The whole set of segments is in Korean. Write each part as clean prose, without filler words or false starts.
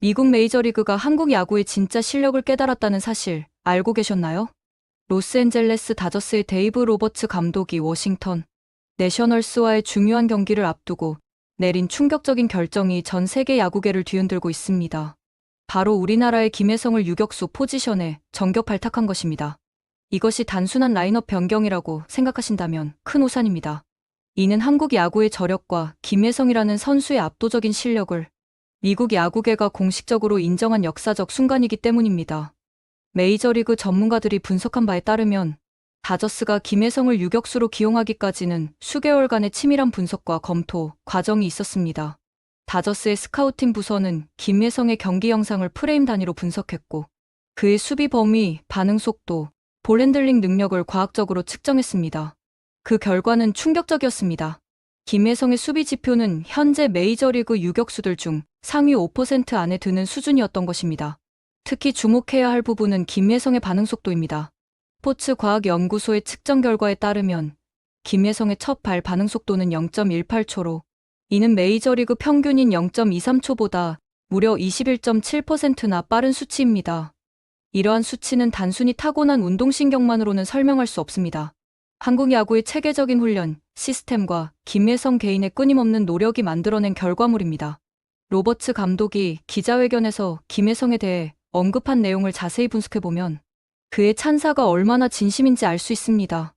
미국 메이저리그가 한국 야구의 진짜 실력을 깨달았다는 사실 알고 계셨나요? 로스앤젤레스 다저스의 데이브 로버츠 감독이 워싱턴 내셔널스와의 중요한 경기를 앞두고 내린 충격적인 결정이 전 세계 야구계를 뒤흔들고 있습니다. 바로 우리나라의 김혜성을 유격수 포지션에 정격 발탁한 것입니다. 이것이 단순한 라인업 변경이라고 생각하신다면 큰 오산입니다. 이는 한국 야구의 저력과 김혜성이라는 선수의 압도적인 실력을 미국 야구계가 공식적으로 인정한 역사적 순간이기 때문입니다. 메이저리그 전문가들이 분석한 바에 따르면 다저스가 김혜성을 유격수로 기용하기까지는 수개월간의 치밀한 분석과 검토 과정이 있었습니다. 다저스의 스카우팅 부서는 김혜성의 경기 영상을 프레임 단위로 분석했고 그의 수비 범위, 반응 속도, 볼 핸들링 능력을 과학적으로 측정했습니다. 그 결과는 충격적이었습니다. 김혜성의 수비 지표는 현재 메이저리그 유격수들 중 상위 5% 안에 드는 수준이었던 것입니다. 특히 주목해야 할 부분은 김혜성의 반응 속도입니다. 스포츠과학연구소의 측정 결과에 따르면 김혜성의 첫 발 반응 속도는 0.18초로 이는 메이저리그 평균인 0.23초보다 무려 21.7%나 빠른 수치입니다. 이러한 수치는 단순히 타고난 운동신경만으로는 설명할 수 없습니다. 한국 야구의 체계적인 훈련, 시스템과 김혜성 개인의 끊임없는 노력이 만들어낸 결과물입니다. 로버츠 감독이 기자회견에서 김혜성에 대해 언급한 내용을 자세히 분석해보면 그의 찬사가 얼마나 진심인지 알 수 있습니다.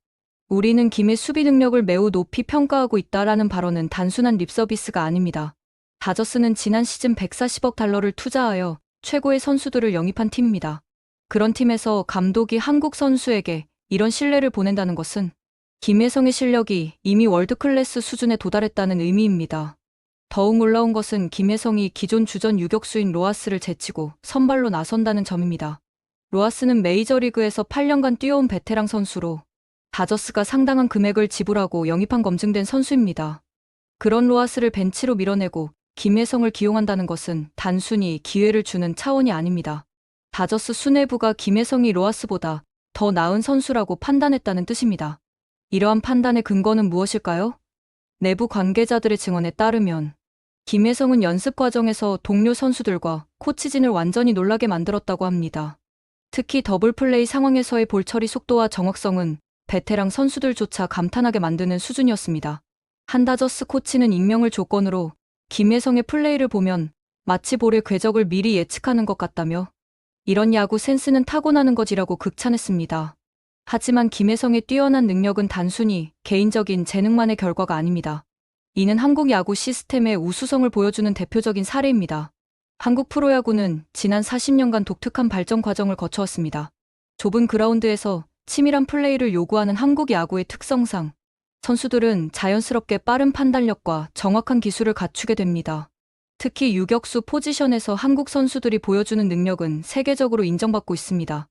우리는 김의 수비 능력을 매우 높이 평가하고 있다라는 발언은 단순한 립서비스가 아닙니다. 다저스는 지난 시즌 140억 달러를 투자하여 최고의 선수들을 영입한 팀입니다. 그런 팀에서 감독이 한국 선수에게 이런 신뢰를 보낸다는 것은 김혜성의 실력이 이미 월드클래스 수준에 도달했다는 의미입니다. 더욱 놀라운 것은 김혜성이 기존 주전 유격수인 로하스를 제치고 선발로 나선다는 점입니다. 로하스는 메이저리그에서 8년간 뛰어온 베테랑 선수로 다저스가 상당한 금액을 지불하고 영입한 검증된 선수입니다. 그런 로하스를 벤치로 밀어내고 김혜성을 기용한다는 것은 단순히 기회를 주는 차원이 아닙니다. 다저스 수뇌부가 김혜성이 로하스보다 더 나은 선수라고 판단했다는 뜻입니다. 이러한 판단의 근거는 무엇일까요? 내부 관계자들의 증언에 따르면 김혜성은 연습 과정에서 동료 선수들과 코치진을 완전히 놀라게 만들었다고 합니다. 특히 더블 플레이 상황에서의 볼 처리 속도와 정확성은 베테랑 선수들조차 감탄하게 만드는 수준이었습니다. 한 다저스 코치는 익명을 조건으로 김혜성의 플레이를 보면 마치 볼의 궤적을 미리 예측하는 것 같다며 이런 야구 센스는 타고나는 것이라고 극찬했습니다. 하지만 김혜성의 뛰어난 능력은 단순히 개인적인 재능만의 결과가 아닙니다. 이는 한국 야구 시스템의 우수성을 보여주는 대표적인 사례입니다. 한국 프로야구는 지난 40년간 독특한 발전 과정을 거쳐왔습니다. 좁은 그라운드에서 치밀한 플레이를 요구하는 한국 야구의 특성상 선수들은 자연스럽게 빠른 판단력과 정확한 기술을 갖추게 됩니다. 특히 유격수 포지션에서 한국 선수들이 보여주는 능력은 세계적으로 인정받고 있습니다.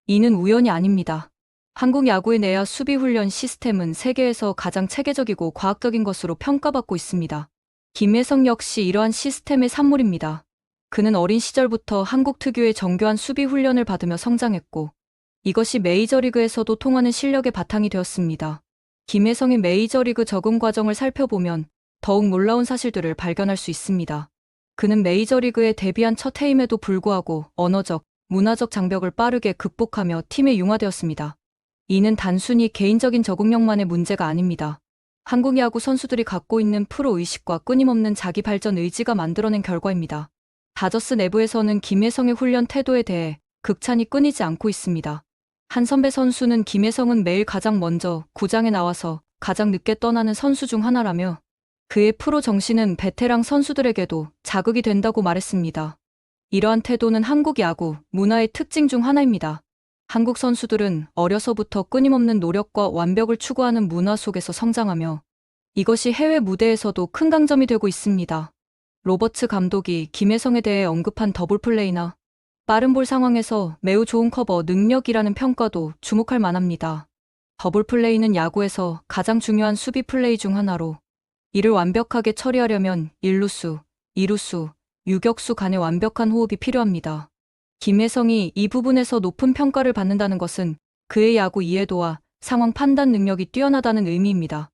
이는 우연이 아닙니다. 한국 야구의 내야 수비 훈련 시스템은 세계에서 가장 체계적이고 과학적인 것으로 평가받고 있습니다. 김혜성 역시 이러한 시스템의 산물입니다. 그는 어린 시절부터 한국 특유의 정교한 수비 훈련을 받으며 성장했고 이것이 메이저리그에서도 통하는 실력의 바탕이 되었습니다. 김혜성의 메이저리그 적응 과정을 살펴보면 더욱 놀라운 사실들을 발견할 수 있습니다. 그는 메이저리그에 데뷔한 첫 해임에도 불구하고 언어적, 문화적 장벽을 빠르게 극복하며 팀에 융화되었습니다. 이는 단순히 개인적인 적응력만의 문제가 아닙니다. 한국 야구 선수들이 갖고 있는 프로 의식과 끊임없는 자기 발전 의지가 만들어낸 결과입니다. 다저스 내부에서는 김혜성의 훈련 태도에 대해 극찬이 끊이지 않고 있습니다. 한 선배 선수는 김혜성은 매일 가장 먼저 구장에 나와서 가장 늦게 떠나는 선수 중 하나라며 그의 프로 정신은 베테랑 선수들에게도 자극이 된다고 말했습니다. 이러한 태도는 한국 야구 문화의 특징 중 하나입니다. 한국 선수들은 어려서부터 끊임없는 노력과 완벽을 추구하는 문화 속에서 성장하며 이것이 해외 무대에서도 큰 강점이 되고 있습니다. 로버츠 감독이 김혜성에 대해 언급한 더블 플레이나 빠른 볼 상황에서 매우 좋은 커버 능력이라는 평가도 주목할 만합니다. 더블 플레이는 야구에서 가장 중요한 수비 플레이 중 하나로 이를 완벽하게 처리하려면 1루수, 2루수, 유격수 간의 완벽한 호흡이 필요합니다. 김혜성이 이 부분에서 높은 평가를 받는다는 것은 그의 야구 이해도와 상황 판단 능력이 뛰어나다는 의미입니다.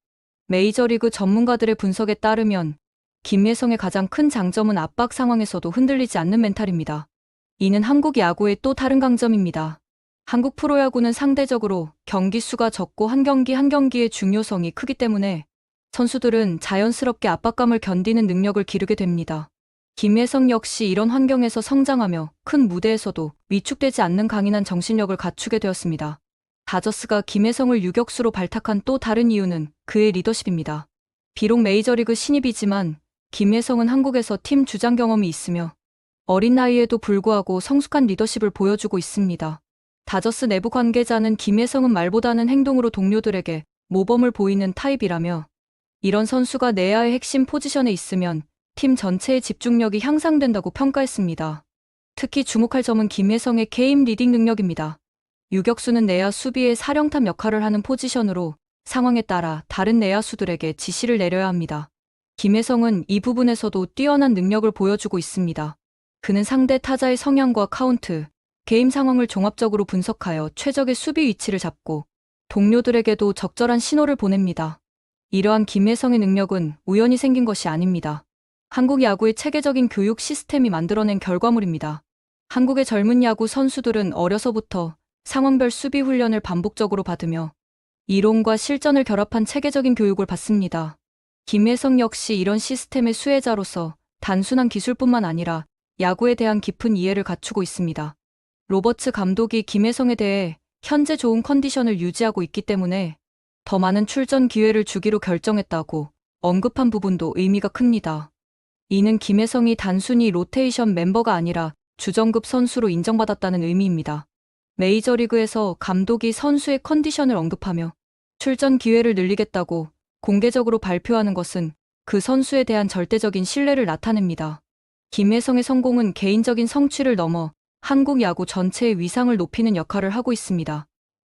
메이저리그 전문가들의 분석에 따르면 김예성의 가장 큰 장점은 압박 상황에서도 흔들리지 않는 멘탈입니다. 이는 한국 야구의 또 다른 강점입니다. 한국 프로야구는 상대적으로 경기 수가 적고 한 경기 한 경기의 중요성이 크기 때문에 선수들은 자연스럽게 압박감을 견디는 능력을 기르게 됩니다. 김예성 역시 이런 환경에서 성장하며 큰 무대에서도 위축되지 않는 강인한 정신력을 갖추게 되었습니다. 다저스가 김예성을 유격수로 발탁한 또 다른 이유는 그의 리더십입니다. 비록 메이저리그 신입이지만 김예성은 한국에서 팀 주장 경험이 있으며 어린 나이에도 불구하고 성숙한 리더십을 보여주고 있습니다. 다저스 내부 관계자는 김예성은 말보다는 행동으로 동료들에게 모범을 보이는 타입이라며 이런 선수가 내야의 핵심 포지션에 있으면 팀 전체의 집중력이 향상된다고 평가했습니다. 특히 주목할 점은 김예성의 게임 리딩 능력입니다. 유격수는 내야 수비의 사령탑 역할을 하는 포지션으로 상황에 따라 다른 내야수들에게 지시를 내려야 합니다. 김예성은 이 부분에서도 뛰어난 능력을 보여주고 있습니다. 그는 상대 타자의 성향과 카운트, 게임 상황을 종합적으로 분석하여 최적의 수비 위치를 잡고 동료들에게도 적절한 신호를 보냅니다. 이러한 김예성의 능력은 우연히 생긴 것이 아닙니다. 한국 야구의 체계적인 교육 시스템이 만들어낸 결과물입니다. 한국의 젊은 야구 선수들은 어려서부터 상황별 수비 훈련을 반복적으로 받으며 이론과 실전을 결합한 체계적인 교육을 받습니다. 김예성 역시 이런 시스템의 수혜자로서 단순한 기술뿐만 아니라 야구에 대한 깊은 이해를 갖추고 있습니다. 로버츠 감독이 김예성에 대해 현재 좋은 컨디션을 유지하고 있기 때문에 더 많은 출전 기회를 주기로 결정했다고 언급한 부분도 의미가 큽니다. 이는 김예성이 단순히 로테이션 멤버가 아니라 주전급 선수로 인정받았다는 의미입니다. 메이저리그에서 감독이 선수의 컨디션을 언급하며 출전 기회를 늘리겠다고 공개적으로 발표하는 것은 그 선수에 대한 절대적인 신뢰를 나타냅니다. 김예성의 성공은 개인적인 성취를 넘어 한국 야구 전체의 위상을 높이는 역할을 하고 있습니다.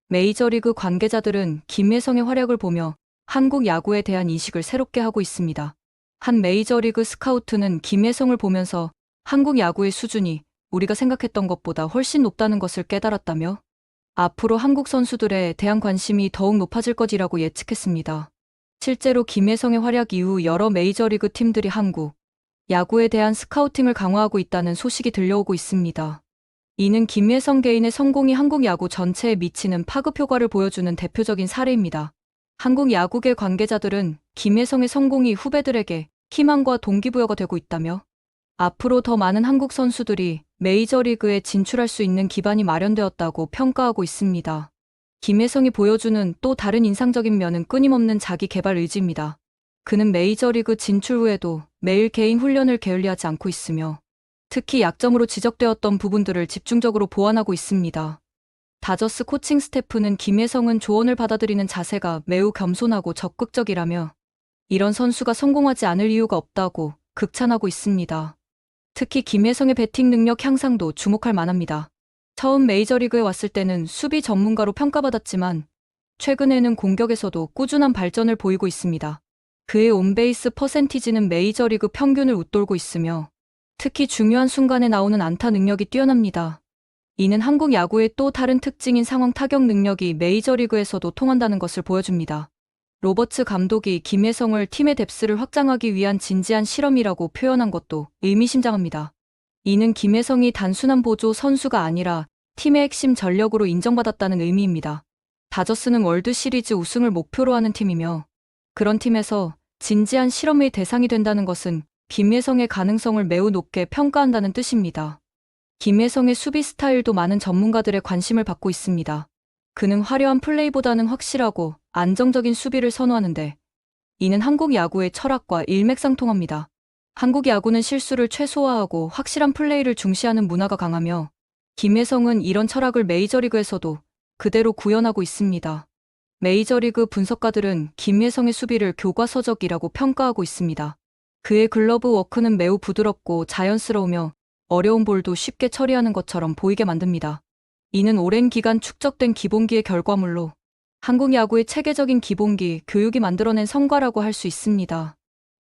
메이저리그 관계자들은 김예성의 활약을 보며 한국 야구에 대한 인식을 새롭게 하고 있습니다. 한 메이저리그 스카우트는 김예성을 보면서 한국 야구의 수준이 우리가 생각했던 것보다 훨씬 높다는 것을 깨달았다며 앞으로 한국 선수들에 대한 관심이 더욱 높아질 것이라고 예측했습니다. 실제로 김예성의 활약 이후 여러 메이저리그 팀들이 한국 야구에 대한 스카우팅을 강화하고 있다는 소식이 들려오고 있습니다. 이는 김예성 개인의 성공이 한국 야구 전체에 미치는 파급 효과를 보여주는 대표적인 사례입니다. 한국 야구계 관계자들은 김예성의 성공이 후배들에게 희망과 동기부여가 되고 있다며 앞으로 더 많은 한국 선수들이 메이저리그에 진출할 수 있는 기반이 마련되었다고 평가하고 있습니다. 김예성이 보여주는 또 다른 인상적인 면은 끊임없는 자기 개발 의지입니다. 그는 메이저리그 진출 후에도 매일 개인 훈련을 게을리하지 않고 있으며 특히 약점으로 지적되었던 부분들을 집중적으로 보완하고 있습니다. 다저스 코칭 스태프는 김예성은 조언을 받아들이는 자세가 매우 겸손하고 적극적이라며 이런 선수가 성공하지 않을 이유가 없다고 극찬하고 있습니다. 특히 김예성의 배팅 능력 향상도 주목할 만합니다. 처음 메이저리그에 왔을 때는 수비 전문가로 평가받았지만 최근에는 공격에서도 꾸준한 발전을 보이고 있습니다. 그의 온베이스 퍼센티지는 메이저리그 평균을 웃돌고 있으며 특히 중요한 순간에 나오는 안타 능력이 뛰어납니다. 이는 한국 야구의 또 다른 특징인 상황 타격 능력이 메이저리그에서도 통한다는 것을 보여줍니다. 로버츠 감독이 김예성을 팀의 뎁스를 확장하기 위한 진지한 실험이라고 표현한 것도 의미심장합니다. 이는 김예성이 단순한 보조 선수가 아니라 팀의 핵심 전력으로 인정받았다는 의미입니다. 다저스는 월드시리즈 우승을 목표로 하는 팀이며 그런 팀에서 진지한 실험의 대상이 된다는 것은 김예성의 가능성을 매우 높게 평가한다는 뜻입니다. 김예성의 수비 스타일도 많은 전문가들의 관심을 받고 있습니다. 그는 화려한 플레이보다는 확실하고 안정적인 수비를 선호하는데 이는 한국 야구의 철학과 일맥상통합니다. 한국 야구는 실수를 최소화하고 확실한 플레이를 중시하는 문화가 강하며 김예성은 이런 철학을 메이저리그에서도 그대로 구현하고 있습니다. 메이저리그 분석가들은 김예성의 수비를 교과서적이라고 평가하고 있습니다. 그의 글러브 워크는 매우 부드럽고 자연스러우며 어려운 볼도 쉽게 처리하는 것처럼 보이게 만듭니다. 이는 오랜 기간 축적된 기본기의 결과물로 한국 야구의 체계적인 기본기, 교육이 만들어낸 성과라고 할 수 있습니다.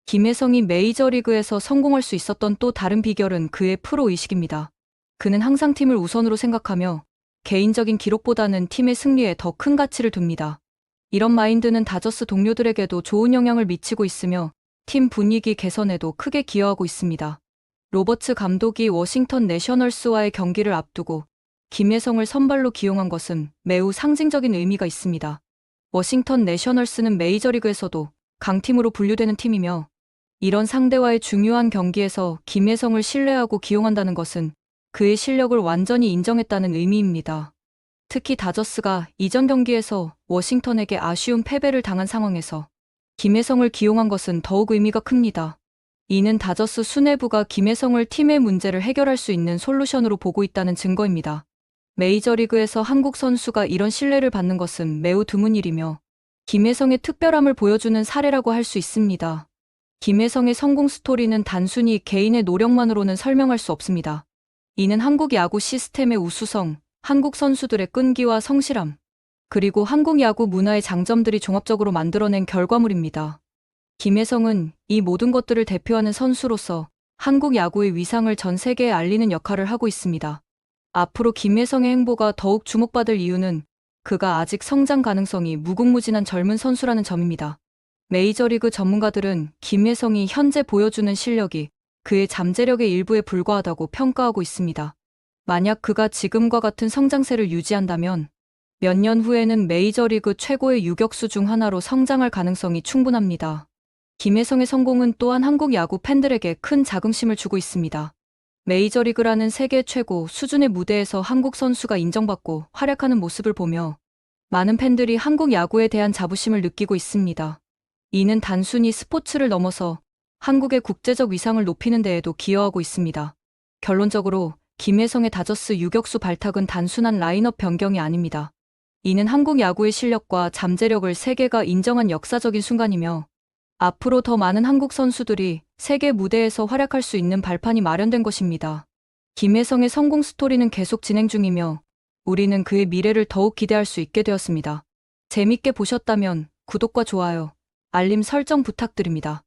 김예성이 메이저리그에서 성공할 수 있었던 또 다른 비결은 그의 프로의식입니다. 그는 항상 팀을 우선으로 생각하며 개인적인 기록보다는 팀의 승리에 더 큰 가치를 둡니다. 이런 마인드는 다저스 동료들에게도 좋은 영향을 미치고 있으며 팀 분위기 개선에도 크게 기여하고 있습니다. 로버츠 감독이 워싱턴 내셔널스와의 경기를 앞두고 김혜성을 선발로 기용한 것은 매우 상징적인 의미가 있습니다. 워싱턴 내셔널스는 메이저리그에서도 강팀으로 분류되는 팀이며 이런 상대와의 중요한 경기에서 김혜성을 신뢰하고 기용한다는 것은 그의 실력을 완전히 인정했다는 의미입니다. 특히 다저스가 이전 경기에서 워싱턴에게 아쉬운 패배를 당한 상황에서 김혜성을 기용한 것은 더욱 의미가 큽니다. 이는 다저스 수뇌부가 김혜성을 팀의 문제를 해결할 수 있는 솔루션으로 보고 있다는 증거입니다. 메이저리그에서 한국 선수가 이런 신뢰를 받는 것은 매우 드문 일이며 김혜성의 특별함을 보여주는 사례라고 할 수 있습니다. 김혜성의 성공 스토리는 단순히 개인의 노력만으로는 설명할 수 없습니다. 이는 한국 야구 시스템의 우수성, 한국 선수들의 끈기와 성실함, 그리고 한국 야구 문화의 장점들이 종합적으로 만들어낸 결과물입니다. 김혜성은 이 모든 것들을 대표하는 선수로서 한국 야구의 위상을 전 세계에 알리는 역할을 하고 있습니다. 앞으로 김혜성의 행보가 더욱 주목받을 이유는 그가 아직 성장 가능성이 무궁무진한 젊은 선수라는 점입니다. 메이저리그 전문가들은 김혜성이 현재 보여주는 실력이 그의 잠재력의 일부에 불과하다고 평가하고 있습니다. 만약 그가 지금과 같은 성장세를 유지한다면 몇 년 후에는 메이저리그 최고의 유격수 중 하나로 성장할 가능성이 충분합니다. 김혜성의 성공은 또한 한국 야구 팬들에게 큰 자긍심을 주고 있습니다. 메이저리그라는 세계 최고 수준의 무대에서 한국 선수가 인정받고 활약하는 모습을 보며 많은 팬들이 한국 야구에 대한 자부심을 느끼고 있습니다. 이는 단순히 스포츠를 넘어서 한국의 국제적 위상을 높이는 데에도 기여하고 있습니다. 결론적으로 김혜성의 다저스 유격수 발탁은 단순한 라인업 변경이 아닙니다. 이는 한국 야구의 실력과 잠재력을 세계가 인정한 역사적인 순간이며 앞으로 더 많은 한국 선수들이 세계 무대에서 활약할 수 있는 발판이 마련된 것입니다. 김혜성의 성공 스토리는 계속 진행 중이며 우리는 그의 미래를 더욱 기대할 수 있게 되었습니다. 재밌게 보셨다면 구독과 좋아요, 알림 설정 부탁드립니다.